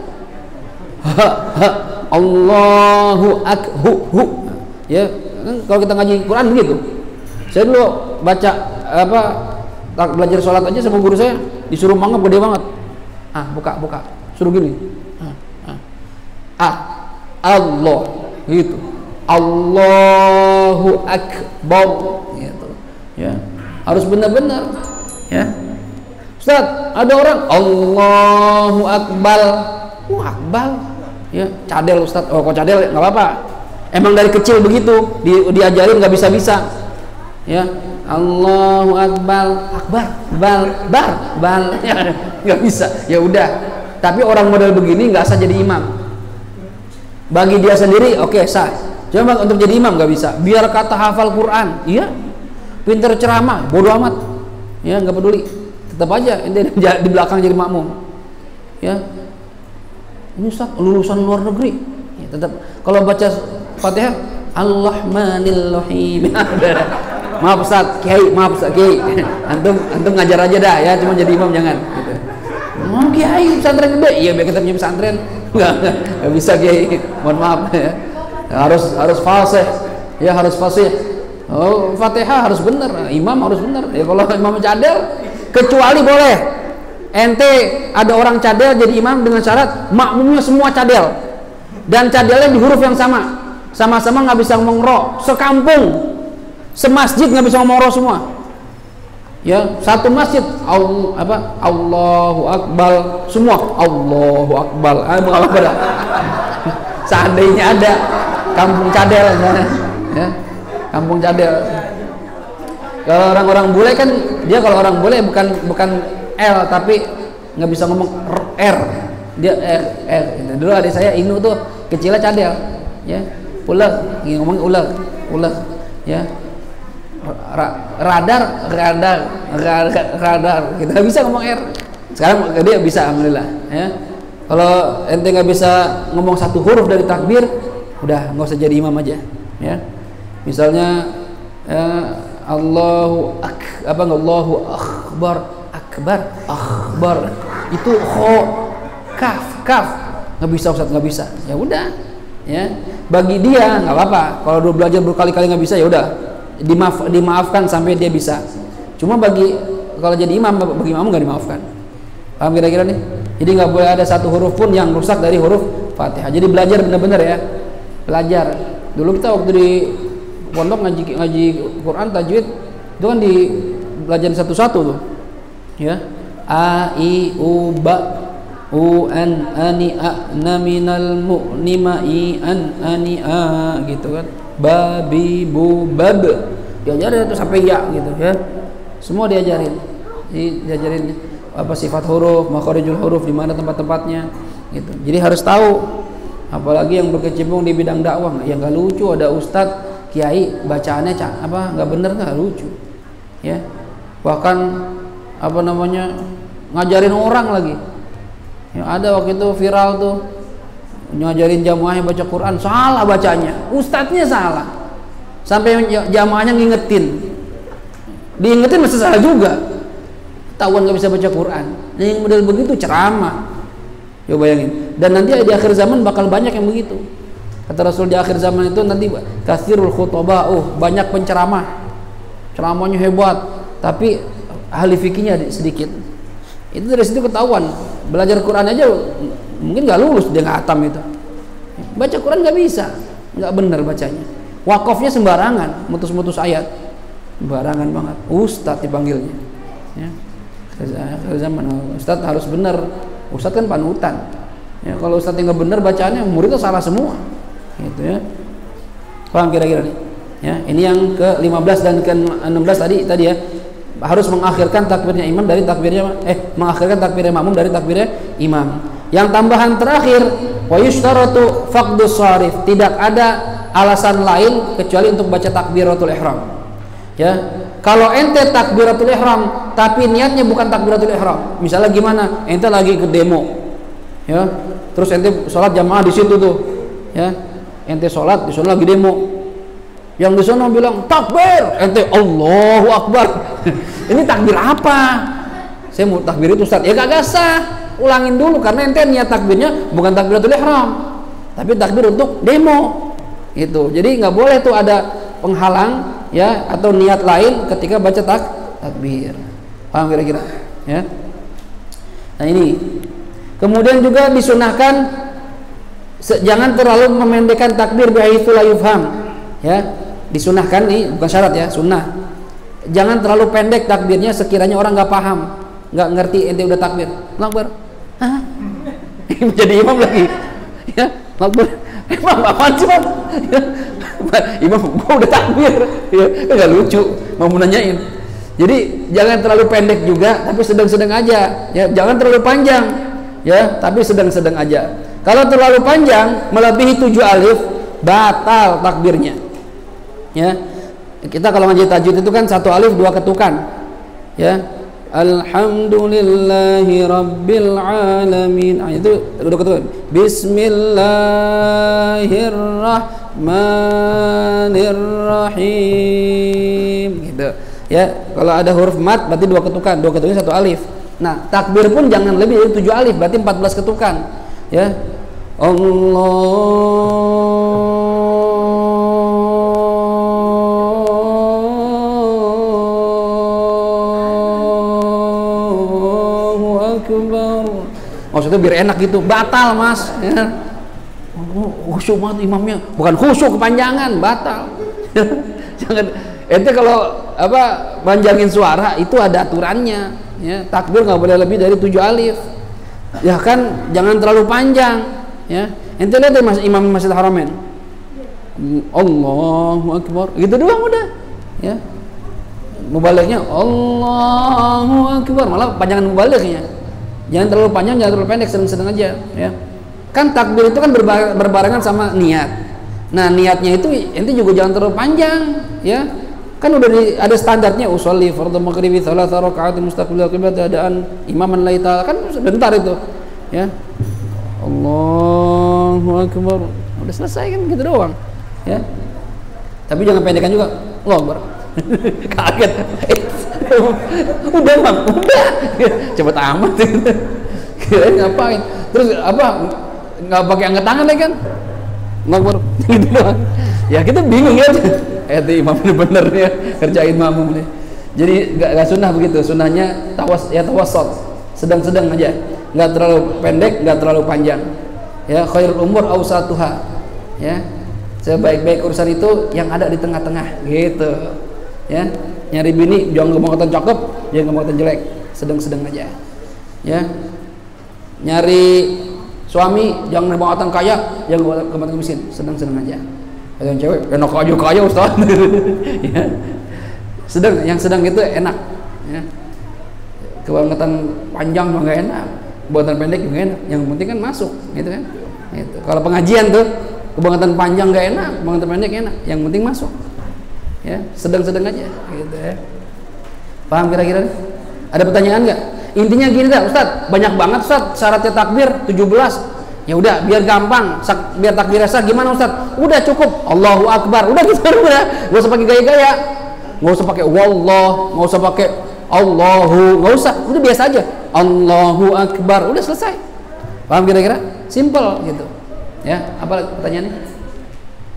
Ha ha Allahu hu. Ya, kalau kita ngaji Quran begitu. Saya dulu baca apa belajar sholat aja sama guru saya disuruh mangap gede banget. Buka. Suruh gini. Allah gitu. Allahu akbar gitu. Ya. Harus benar-benar ya. Ustaz, ada orang Allahu akbar. Akbar. Ya, cadel Ustaz. Oh, kok cadel enggak apa-apa. Emang dari kecil begitu, diajarin nggak bisa-bisa. Ya, Allahu akbar, bal, nggak bisa. Ya udah. Tapi orang model begini nggak sah jadi imam. Bagi dia sendiri, oke, sah. Cuma untuk jadi imam nggak bisa. Biar kata hafal Quran, iya. Pinter ceramah, bodoh amat. Ya, nggak peduli. Tetap aja ente di belakang jadi makmum. Ya. Ini Ustaz, lulusan luar negeri. Ya, tetap kalau baca Fatihah Ar-Rahmanir Rahim. Maaf Ustaz, Kiai, antum ngajar aja dah ya, cuma jadi imam jangan gitu. Kiai pesantren gede, iya biar kita punya pesantren. Enggak bisa Kiai. Mohon maaf ya. Harus fasih. Ya harus fasih. Oh, Fatihah harus benar, imam harus benar. Ya kalau imam cadel kecuali boleh. Ente ada orang cadel jadi imam dengan syarat makmumnya semua cadel. Dan cadelnya di huruf yang sama-sama nggak bisa ngomong ro, sekampung semasjid nggak bisa ngomong ro semua ya, satu masjid Allahu akbar semua Allahu akbar. Seandainya ada kampung cadel ya, kampung cadel. Kalau orang-orang bule kan dia kalau orang bule bukan L tapi nggak bisa ngomong R, dia R. Dulu adik saya Inu tuh kecilnya cadel ya, ular ngomong ular ya, radar kita bisa ngomong R. Sekarang dia bisa alhamdulillah ya. Kalau ente nggak bisa ngomong satu huruf dari takbir, udah nggak usah jadi imam aja ya. Misalnya Allahu akbar itu kaf nggak bisa Ustaz, nggak bisa. Ya udah ya, bagi dia nggak apa-apa. Kalau dia belajar berkali-kali nggak bisa ya udah dimaafkan sampai dia bisa. Cuma kalau jadi imam bagi imam nggak dimaafkan. Paham kira-kira nih? Jadi nggak boleh ada satu huruf pun yang rusak dari huruf Fatihah. Jadi belajar benar-benar ya, belajar. Dulu kita waktu di pondok ngaji Quran tajwid itu kan di belajar satu-satu tuh ya, a i u ba u an ani a na minal mu ni ma i an ani a gitu kan, ba bi bu bab diajarin itu sampai ya gitu ya, semua diajarin apa sifat huruf, makharijul huruf, di mana tempat-tempatnya gitu. Jadi harus tahu, apalagi yang berkecimpung di bidang dakwah. Yang nggak lucu ada ustadz kiai bacaannya nggak bener, nggak lucu ya, bahkan apa namanya ngajarin orang lagi ya. Ada waktu itu viral tuh ngajarin jamaahnya baca Quran, salah bacanya, ustadznya salah sampai jamaahnya diingetin masih salah juga, tahuan nggak bisa baca Quran. Nah, yang model begitu ceramah, coba bayangin. Dan nanti di akhir zaman bakal banyak yang begitu. Kata Rasul di akhir zaman itu nanti katsirul khutbah, banyak penceramah, ceramahnya hebat, tapi ahli fikihnya sedikit. Itu dari situ ketahuan. Belajar Quran aja mungkin nggak lulus, dia nggak hatam itu. Baca Quran nggak bisa, nggak benar bacanya. Wakafnya sembarangan, mutus-mutus ayat, sembarangan banget. Ustadz dipanggilnya. Ya. Zaman ustadz harus benar. Ustadz kan panutan. Ya, kalau ustadz yang nggak benar bacaannya, muridnya salah semua. Gitu ya. Paham kira-kira nih? Ya, ini yang ke-15 dan ke-16 tadi ya. Harus mengakhirkan takbirnya imam dari mengakhirkan takbirnya makmum dari takbirnya imam. Yang tambahan terakhir, wa yushtaratu faqdus sharif. Tidak ada alasan lain kecuali untuk baca takbiratul ihram. Ya. Kalau ente takbiratul ihram tapi niatnya bukan takbiratul ihram. Misalnya gimana? Ente lagi ke demo. ya. Terus ente sholat jamaah di situ tuh, ya. Ente sholat di sana lagi demo, yang di sana bilang takbir, ente Allahu Akbar. Ini takbir apa? Saya mau takbir itu Ustaz, ya kagak sah. Ulangin dulu karena ente niat takbirnya bukan takbiratul ihram, tapi takbir untuk demo. Itu. Jadi nggak boleh tuh ada penghalang ya atau niat lain ketika baca takbir. Paham kira-kira? Ya. Nah ini. Kemudian juga disunahkan jangan terlalu memendekkan takbir bihaitsu la yufham. Ya. Disunahkan nih, bukan syarat ya, sunnah. Jangan terlalu pendek takbirnya sekiranya orang nggak paham, nggak ngerti ente udah takbir. Akbar. Hah? Jadi imam lagi. Ya, Akbar. Imam apaan sih, Bang? Ya. Imam gua udah takbir. Ya, enggak lucu mau nanyain. Jadi jangan terlalu pendek juga, tapi sedang-sedang aja. Ya, jangan terlalu panjang. Ya, tapi sedang-sedang aja. Kalau terlalu panjang melebihi 7 alif, batal takbirnya. Ya. Kita kalau ngaji tajwid itu kan 1 alif 2 ketukan. Ya. Alhamdulillahi Rabbil Alamin. Nah, itu udah ketukan. Bismillahirrahmanirrahim. Gitu. Ya, kalau ada huruf mat berarti 2 ketukan, 2 ketukannya 1 alif. Nah, takbir pun jangan lebih dari 7 alif, berarti 14 ketukan. Ya. Allahu Akbar. Maksudnya biar enak gitu, batal Mas. Ya. Khusyuk banget imamnya, bukan khusyuk kepanjangan, batal. Jangan ente kalau apa panjangin suara itu ada aturannya, ya. Takbir nggak boleh lebih dari 7 alif, ya kan, jangan terlalu panjang, ya. Ente lihat deh Mas imam Masjidil Haramain, Allahu Akbar, gitu doang udah, ya. Mubalignya Allahu Akbar, malah panjangan mubalignya, jangan terlalu panjang, jangan terlalu pendek, sedang-sedang aja, ya. Kan takbir itu kan berbarengan sama niat. Nah niatnya itu ente juga jangan terlalu panjang, ya. Kan udah ada standarnya, usolli fardhu maghribi 3 rakaat mustaqbil qiblat adaan imaman la ta'ala, kan sebentar itu, ya. Allahu Akbar, udah selesai kan, gitu doang, ya. Tapi jangan pendekkan juga, Allahu Akbar. Kaget. Udah Bang, udah. Cepet amat gitu. Kirain ngapain? Terus apa? Nggak pakai angkat tangan lagi kan? Allahu Akbar. Gitu doang. Ya kita bingung ya. Itu imam bener ya kerjain makmum nih. Jadi nggak sunnah begitu. Sunnahnya tawassut, sedang-sedang aja. Nggak terlalu pendek, nggak terlalu panjang. Ya, khairul umur awsatuha. Ya, sebaik-baik urusan itu yang ada di tengah-tengah. Gitu. Ya, nyari bini jangan kebangetan cakep, jangan kebangetan jelek, sedang-sedang aja. Ya, nyari suami jangan kebangetan kaya, jangan kebangetan miskin, sedang-sedang aja. Yang cewek enak aja kaya Ustaz. Ya. Sedang, yang sedang itu enak, ya. Kebangetan panjang juga nggak enak, kebangetan pendek juga enak, yang penting kan masuk, gitu kan. Gitu. Kalau pengajian tuh kebangetan panjang nggak enak, kebangetan pendek enak, yang penting masuk, ya. Sedang-sedang aja, gitu ya. Paham kira-kira? Ada pertanyaan nggak? Intinya gini dah Ustaz, banyak banget Ustaz syaratnya takbir 17. Ya udah biar gampang, biar takbir sah gimana Ustaz? Udah cukup Allahu Akbar, udah gitu udah. Nggak usah pakai gaya-gaya, nggak usah pakai wallah, nggak usah pakai Allahu, nggak usah, udah biasa aja Allahu Akbar, udah selesai. Paham kira-kira? Simple gitu. Ya, apa pertanyaannya?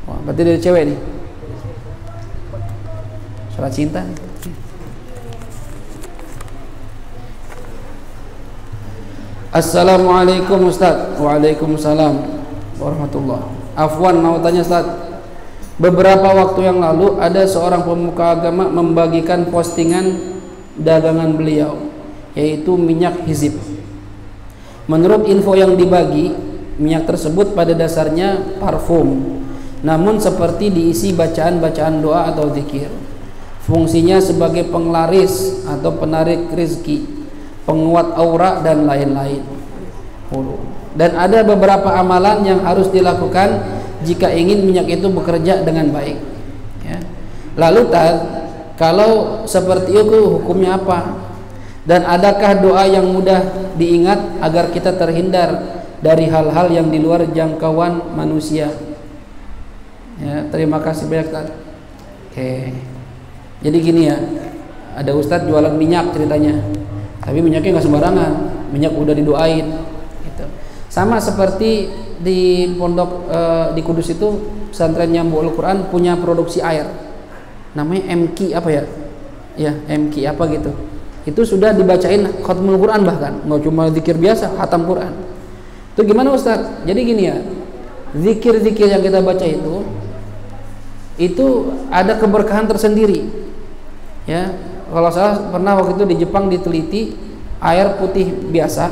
Wah, berarti dari cewek nih. Surat cinta. Assalamualaikum Ustaz. Waalaikumsalam warahmatullah. Afwan mau tanya Ustaz. Beberapa waktu yang lalu ada seorang pemuka agama membagikan postingan dagangan beliau, yaitu minyak hizib. Menurut info yang dibagi, minyak tersebut pada dasarnya parfum, namun seperti diisi bacaan-bacaan doa atau zikir. Fungsinya sebagai penglaris atau penarik rezeki, penguat aura dan lain-lain. Dan ada beberapa amalan yang harus dilakukan jika ingin minyak itu bekerja dengan baik, ya. Lalu kalau seperti itu hukumnya apa? Dan adakah doa yang mudah diingat agar kita terhindar dari hal-hal yang di luar jangkauan manusia. Ya, terima kasih banyak Ustaz. Oke. Jadi gini ya, ada Ustadz jualan minyak ceritanya, tapi minyaknya nggak sembarangan, minyak udah didoain. Gitu. Sama seperti di pondok di Kudus itu, pesantren Nyambul Al-Quran punya produksi air, namanya MQ apa ya? Ya MQ apa gitu. Itu sudah dibacain khatmul Quran, bahkan nggak cuma zikir biasa, khatam Quran. Itu gimana Ustadz? Jadi gini ya, zikir-zikir yang kita baca itu ada keberkahan tersendiri. Ya, kalau saya pernah waktu itu di Jepang diteliti, air putih biasa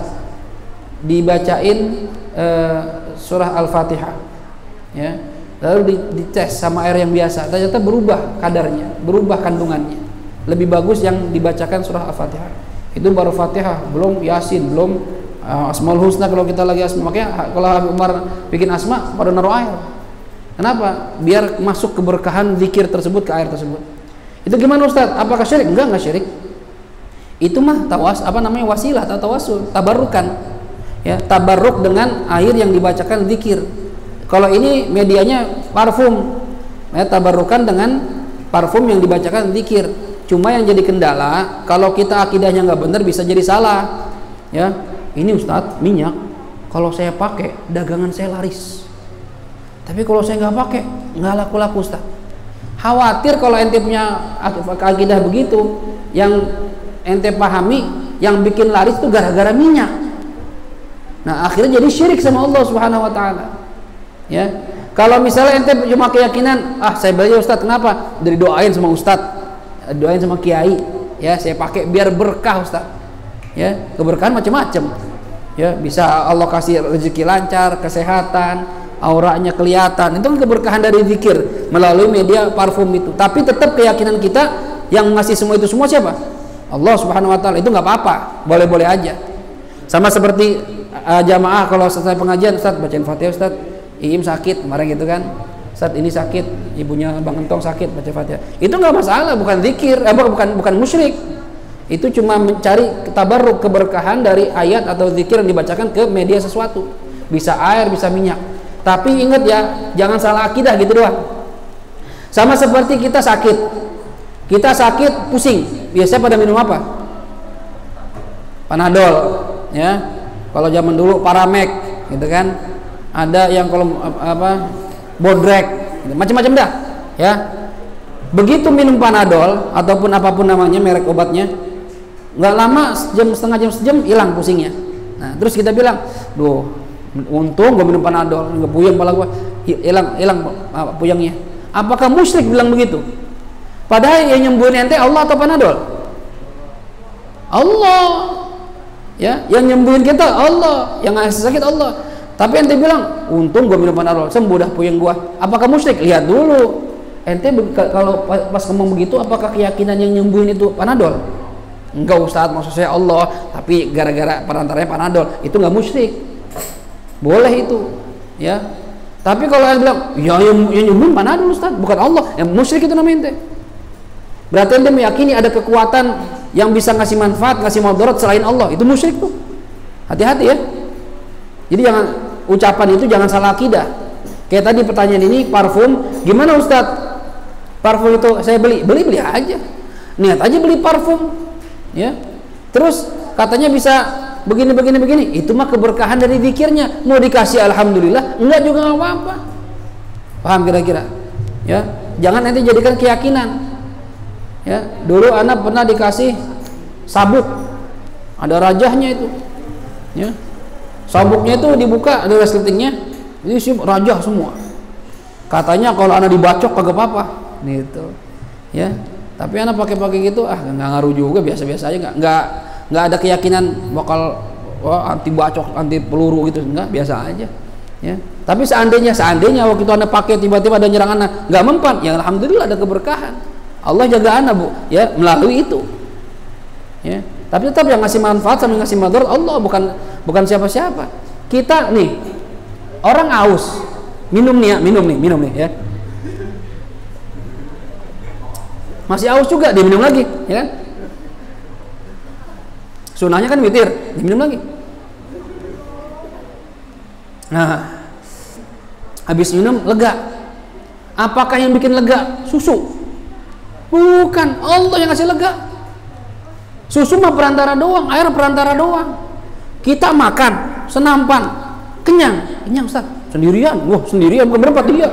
dibacain surah Al-Fatihah, ya, lalu dites sama air yang biasa, ternyata berubah kadarnya, berubah kandungannya, lebih bagus yang dibacakan surah Al-Fatihah. Itu baru Fatihah, belum Yasin, belum Asmaul Husna. Kalau kita lagi asma, makanya kalau Habib Umar bikin asma pada naruh air. Kenapa? Biar masuk keberkahan zikir tersebut ke air tersebut. Itu gimana Ustaz? Apakah syirik? Enggak syirik. Itu mah wasilah atau tawassul, tabarukan. Ya, tabarruk dengan air yang dibacakan zikir. Kalau ini medianya parfum, ya, tabarrukan dengan parfum yang dibacakan zikir. Cuma yang jadi kendala, kalau kita akidahnya nggak benar bisa jadi salah. Ya, ini Ustadz minyak, kalau saya pakai dagangan saya laris. Tapi kalau saya nggak pakai nggak laku-laku Ustadz. Khawatir kalau ente punya akidah begitu, yang ente pahami yang bikin laris itu gara-gara minyak. Nah akhirnya jadi syirik sama Allah Subhanahu Wa Taala. Ya, kalau misalnya ente cuma keyakinan, saya beli Ustadz, kenapa? Dari doain sama Ustadz, doain sama kiai, ya saya pakai biar berkah Ustadz. Ya, keberkahan macam-macam. Ya, bisa Allah kasih rezeki lancar, kesehatan, auranya kelihatan. Itu kan keberkahan dari zikir melalui media parfum itu. Tapi tetap keyakinan kita yang ngasih semua itu semua siapa? Allah Subhanahu Wa Taala. Itu nggak apa-apa, boleh-boleh aja. Sama seperti jamaah kalau selesai pengajian, Ustaz bacain Fatihah Ustaz, Iim sakit kemarin gitu kan, Ustaz ini sakit, ibunya Bang Entong sakit, baca Fatihah. Itu nggak masalah, bukan zikir, bukan musyrik. Itu cuma mencari tabarruk, keberkahan dari ayat atau zikir yang dibacakan ke media sesuatu. Bisa air, bisa minyak. Tapi ingat ya, jangan salah akidah gitu doang. Sama seperti kita sakit pusing, biasanya pada minum apa? Panadol, ya. Kalau zaman dulu Paramek, gitu kan. Ada yang kalau Bodrek, gitu. Macam-macam dah, ya. Begitu minum Panadol ataupun apapun namanya merek obatnya, nggak lama, setengah jam hilang pusingnya. Nah, terus kita bilang, duh, untung gue minum Panadol, nggak puyeng kepala gue, hilang puyengnya. Apakah musyrik bilang begitu? Padahal yang nyembuhin ente Allah atau Panadol? Allah. Ya, yang nyembuhin kita Allah, yang ngasih sakit Allah. Tapi ente bilang, untung gue minum Panadol, sembuh dah puyeng gue. Apakah musyrik? Lihat dulu. Ente kalau pas ngomong begitu, apakah keyakinan yang nyembuhin itu Panadol? Enggak Ustaz, maksud saya Allah, tapi gara-gara perantaranya Panadol, itu nggak musyrik. Boleh itu, ya. Tapi kalau ente bilang, ya yang nyembuhin Panadol Ustaz, bukan Allah, yang musyrik itu namanya ente. Berarti ente meyakini ada kekuatan yang bisa ngasih manfaat, ngasih mudarat selain Allah, itu musyrik tuh. Hati-hati ya. Jadi jangan, ucapan itu jangan salah akidah. Kayak tadi pertanyaan ini, parfum, gimana Ustaz? Parfum itu saya beli aja. Niat aja beli parfum, ya. Terus katanya bisa begini, itu mah keberkahan dari zikirnya. Mau dikasih alhamdulillah, enggak juga nggak apa-apa. Paham kira-kira? Ya, jangan nanti jadikan keyakinan. Ya, dulu anak pernah dikasih sabuk, ada rajahnya itu, ya, sabuknya itu dibuka, ada resletingnya, ini rajah semua. Katanya kalau anak dibacok kagak apa-apa, gitu, ya. Tapi anak pakai gitu, nggak ngaruh juga, biasa-biasa aja, nggak ada keyakinan bakal anti bacok, anti peluru gitu, enggak, biasa aja, ya. Tapi seandainya waktu itu anak pakai tiba-tiba ada nyerang anak, nggak mempan, ya alhamdulillah ada keberkahan. Allah jaga anak, Bu, ya, melalui itu. Ya. Tapi tetap yang ngasih manfaat sama ngasih madarat Allah, bukan siapa-siapa. Kita nih orang aus, minum nih, ya. Masih aus juga, dia minum lagi, ya kan? Sunahnya kan witir, diminum lagi. Nah, habis minum lega. Apakah yang bikin lega? Susu? Bukan, Allah yang ngasih lega. Susu mah perantara doang, air perantara doang. Kita makan senampan, kenyang Ustaz. Sendirian, wah sendirian bukan berempat dia.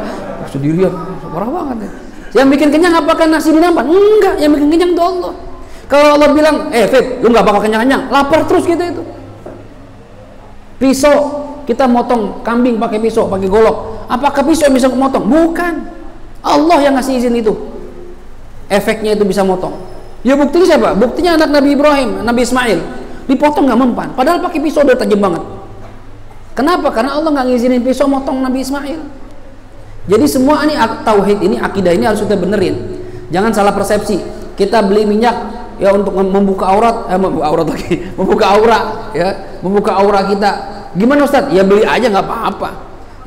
Sendirian, parah banget ya. Yang bikin kenyang apakah nasi di nampan? Enggak, yang bikin kenyang itu Allah. Kalau Allah bilang, Fit, lu nggak bakal kenyang-kenyang, lapar terus kita itu. Pisau, kita motong kambing pakai pisau, pakai golok. Apakah pisau bisa motong? Bukan. Allah yang ngasih izin itu. Efeknya itu bisa motong. Ya buktinya siapa? Buktinya anak Nabi Ibrahim, Nabi Ismail. Dipotong nggak mempan. Padahal pakai pisau udah tajam banget. Kenapa? Karena Allah nggak ngizinin pisau motong Nabi Ismail. Jadi semua ini tauhid ini, akidah ini harus kita benerin. Jangan salah persepsi. Kita beli minyak ya untuk membuka aurat, membuka aura, ya, membuka aura kita. Gimana Ustaz? Ya beli aja nggak apa-apa.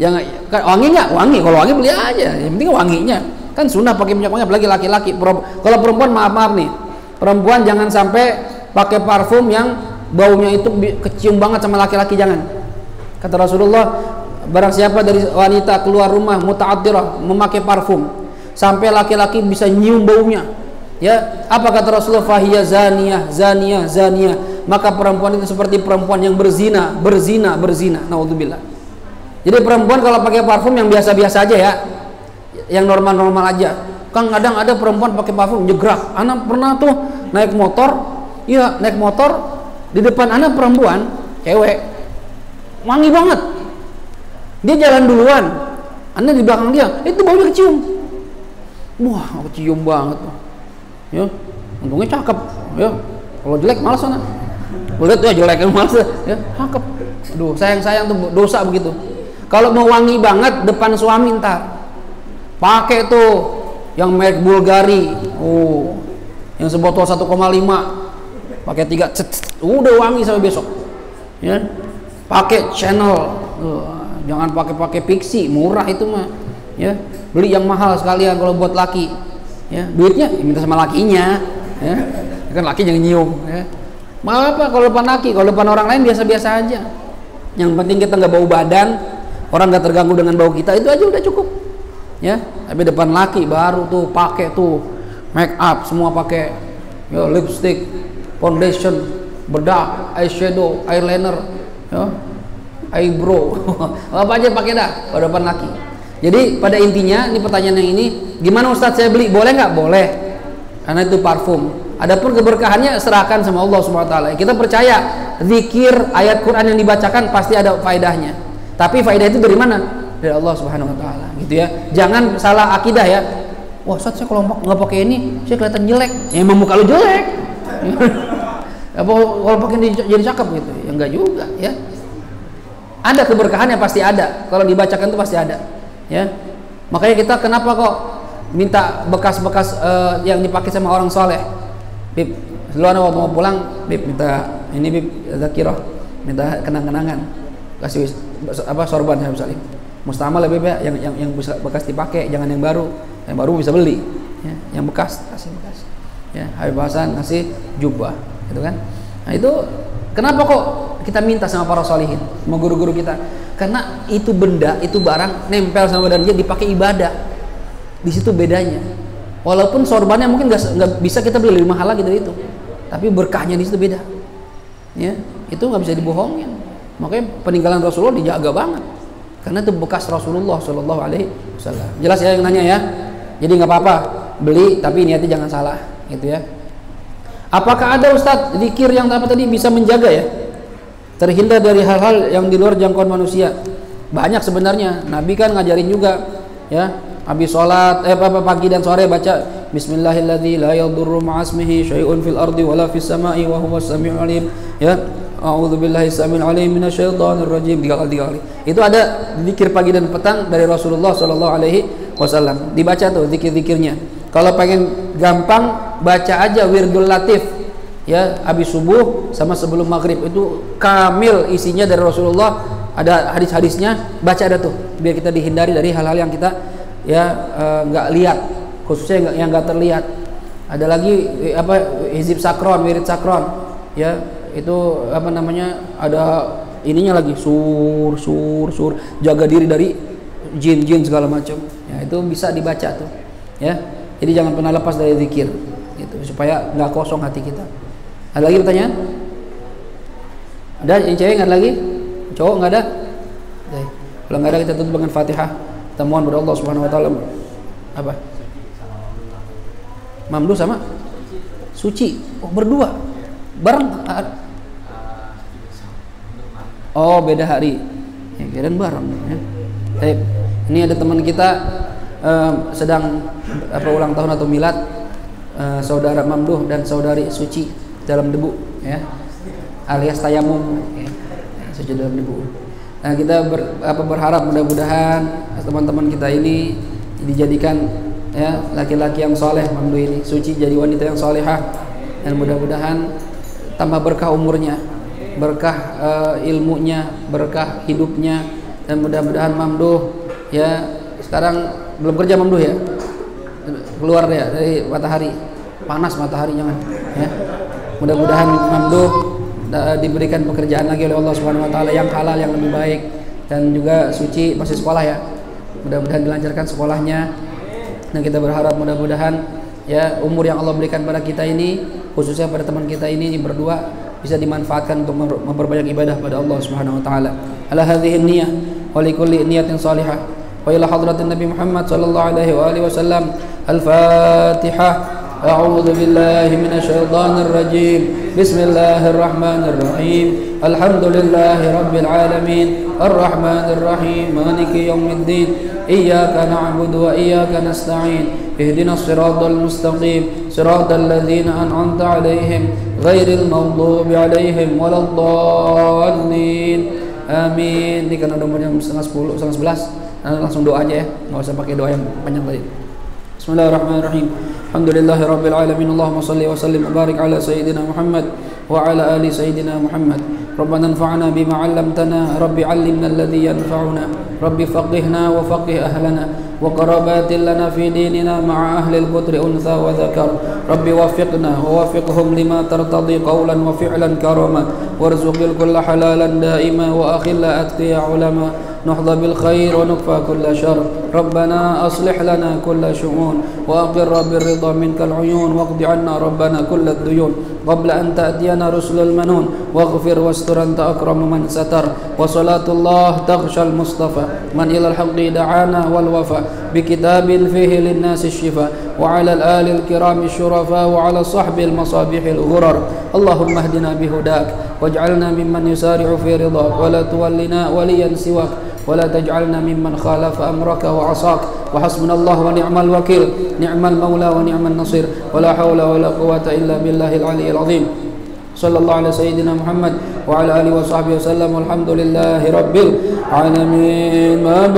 Yang wangi nggak? Wangi. Kalau wangi beli aja. Yang penting wanginya. Kan sunnah pakai minyak wangi, apalagi laki-laki. Kalau perempuan maaf nih, perempuan jangan sampai pakai parfum yang baunya itu kecium banget sama laki-laki, jangan. Kata Rasulullah, barang siapa dari wanita keluar rumah muta'addirah memakai parfum sampai laki-laki bisa nyium baunya, ya, apa kata Rasulullah? Fahiya zaniyah, maka perempuan itu seperti perempuan yang berzina. Naudzubillah. Jadi perempuan kalau pakai parfum yang biasa-biasa aja ya, yang normal-normal aja. Kan kadang ada perempuan pakai parfum jegrak. Anak pernah tuh naik motor di depan anak perempuan, cewek, wangi banget. Dia jalan duluan, anak di belakang dia, itu baunya kecium. Wah, kecium banget tuh. Ya, untungnya cakep. Ya, kalau jelek malas anak. Lihat tuh jelek kan malas. Ya, cakep. Aduh, sayang tuh dosa begitu. Kalau mau wangi banget depan suami ntar, pakai tuh yang merek Bulgari, yang sebotol 1,5, pakai 3, udah wangi sampai besok. Ya, pakai Chanel, jangan pakai Pixi, murah itu mah. Ya, beli yang mahal sekalian kalau buat laki. Ya, duitnya minta sama lakinya. Ya, kan laki jangan nyium. Ya. Malah apa kalau depan laki, kalau depan orang lain biasa-biasa aja. Yang penting kita nggak bau badan, orang nggak terganggu dengan bau kita, itu aja udah cukup. Ya, tapi depan laki baru tuh pakai tuh make up semua pakai, ya, lipstick, foundation, bedak, eyeshadow, eyeliner, ya, eyebrow, apa aja pakai dah pada depan laki. Jadi pada intinya ini pertanyaan yang ini, gimana Ustadz saya beli? Boleh nggak? Boleh, karena itu parfum. Adapun keberkahannya serahkan sama Allah Subhanahu Wa Taala. Kita percaya zikir ayat Quran yang dibacakan pasti ada faedahnya. Tapi faedah itu dari mana? Dari Allah Subhanahu Wa Taala, gitu ya. Jangan salah akidah ya. Wah, Ustaz, saya kalau nggak pakai ini saya kelihatan jelek. Ya emang muka lu jelek. Apa kalau pakai ini jadi cakep gitu? Ya enggak juga, ya. Ada keberkahannya pasti ada. Kalau dibacakan itu pasti ada, ya. Makanya kita kenapa kok minta bekas-bekas yang dipakai sama orang soleh. Bib, lu waktu mau pulang, Bib minta ini, Bib zakirah, minta kenang-kenangan, kasih apa sorban ya misalnya. Mustamal lebih baik yang bisa bekas dipakai, jangan yang baru bisa beli, ya. Yang bekas kasih bekas, ya. Habib Hasan kasih jubah, gitu kan. Nah itu kenapa kok kita minta sama para solihin, sama guru-guru kita? Karena itu benda, itu barang nempel sama badan dia, dipakai ibadah. Di situ bedanya. Walaupun sorbannya mungkin nggak bisa kita beli lebih mahal lagi dari itu, tapi berkahnya di situ beda, ya. Itu nggak bisa dibohongin. Makanya peninggalan Rasulullah dijaga banget, karena itu bekas Rasulullah Shallallahu Alaihi Wasallam. Jelas ya yang nanya ya. Jadi nggak apa-apa beli, tapi niatnya jangan salah, gitu ya. Apakah ada Ustadz zikir yang apa tadi bisa menjaga ya, terhindar dari hal-hal yang di luar jangkauan manusia? Banyak sebenarnya. Nabi kan ngajarin juga, ya. Habis sholat, pagi dan sore baca Bismillahilladzi la yadurru ma'asmihi syai'un fil ardi wala fis sama'i wa huwas sami'ul alim. Ya, a'udzubillahi samil alim minasyaitonir rajim. 3 kali. Itu ada zikir pagi dan petang dari Rasulullah sallallahu alaihi wasallam. Dibaca tuh zikir-zikirnya. Kalau pengen gampang baca aja Wirdul Latif. Ya, habis subuh sama sebelum maghrib itu kamil isinya dari Rasulullah. Ada hadis-hadisnya, baca ada tuh biar kita dihindari dari hal-hal yang kita nggak lihat, khususnya yang nggak terlihat. Ada lagi apa hizib sakron, wirid sakron, ya, itu apa namanya, ada ininya lagi sur, jaga diri dari jin-jin segala macam. Ya, itu bisa dibaca tuh. Ya. Jadi jangan pernah lepas dari zikir gitu supaya nggak kosong hati kita. Ada lagi pertanyaan? Ada yang cewek nggak ada lagi? Cowok nggak ada? Baik. Kalau nggak ada kita tutup dengan Fatihah. Kita mohon kepada Allah Subhanahu wa taala. Apa? Mamdu sama Suci. Oh, berdua. Bareng. Oh, beda hari. Ya, kirain bareng ya. Baik. Ini ada teman kita sedang ulang tahun atau milad, saudara Mamduh dan saudari Suci dalam debu ya, alias tayamum ya. Suci dalam debu. Nah, kita berharap mudah-mudahan teman-teman kita ini dijadikan ya laki-laki yang soleh. Mamduh ini Suci jadi wanita yang solehah, dan mudah-mudahan tambah berkah umurnya, berkah ilmunya, berkah hidupnya, dan mudah-mudahan Mamduh ya sekarang belum kerja Mamduh ya, keluar ya dari matahari, panas matahari jangan ya. Mudah-mudahan Mamduh diberikan pekerjaan lagi oleh Allah Subhanahu wa taala yang halal, yang lebih baik, dan juga Suci masih sekolah ya, mudah-mudahan dilancarkan sekolahnya. Dan kita berharap mudah-mudahan ya umur yang Allah berikan pada kita ini, khususnya pada teman kita ini berdua, bisa dimanfaatkan untuk memperbanyak ibadah pada Allah Subhanahu wa taala. Ala hadhihi niyyah wa likulli niyatin salihah. وإلى حضرة النبي محمد صلى الله عليه وآله وسلم. الفاتحة. أعوذ بالله من الشيطان الرجيم. بسم الله الرحمن الرحيم. الحمد لله رب العالمين الرحمن الرحيم مالك يوم الدين إياك نعبد وإياك نستعين اهدنا الصراط المستقيم صراط الذين أنعمت عليهم غير المغضوب عليهم ولا الضالين آمين. Ini kan udah jam 9:10, 9:11. Langsung doa aja ya, nggak usah pakai doa yang panjang tadi. Bismillahirrahmanirrahim. Alhamdulillahi rabbil alamin. Allahumma shalli wa sallim wa barik ala sayyidina Muhammad wa ala ali sayyidina Muhammad. Rabbana anfa'na bima 'allamtana, rabbi 'allimna alladhi yanfa'una, rabbi faqihna wa faqih ahlana wa qarabatin lana fi dinina ma'a ahli al-qudri untha wa dhakar. Rabbi waffiqna wa waffiqhum lima tartadi qawlan wa fi'lan karama warzuqil kulla halalan daima wa akhilla atqiya ulama نحظى بالخير ونكفى كل شر. ربنا أصلح لنا كل شؤون وأقر بالرضا منك العيون واقض عنا ربنا كل الديون قبل أن تأتينا رسل المنون واغفر واستر أنت أكرم من ستر. وصلاة الله تغشى المصطفى من إلى الحق دعانا والوفا بكتاب فيه للناس الشفاء وعلى الآل الكرام الشرفاء وعلى صحب المصابيح الغرر. اللهم اهدنا بهداك واجعلنا ممن يسارع في رضاك ولا تولنا وليا سواك ولا تجعلنا ممن خالف أمرك وعصاك. وحسبنا الله ونعم الوكيل نعم المولى ونعم النصير ولا حول ولا قوة إلا بالله العلي العظيم. صلى الله على سيدنا محمد وعلى آله وصحبه وسلم والحمد لله رب العالمين.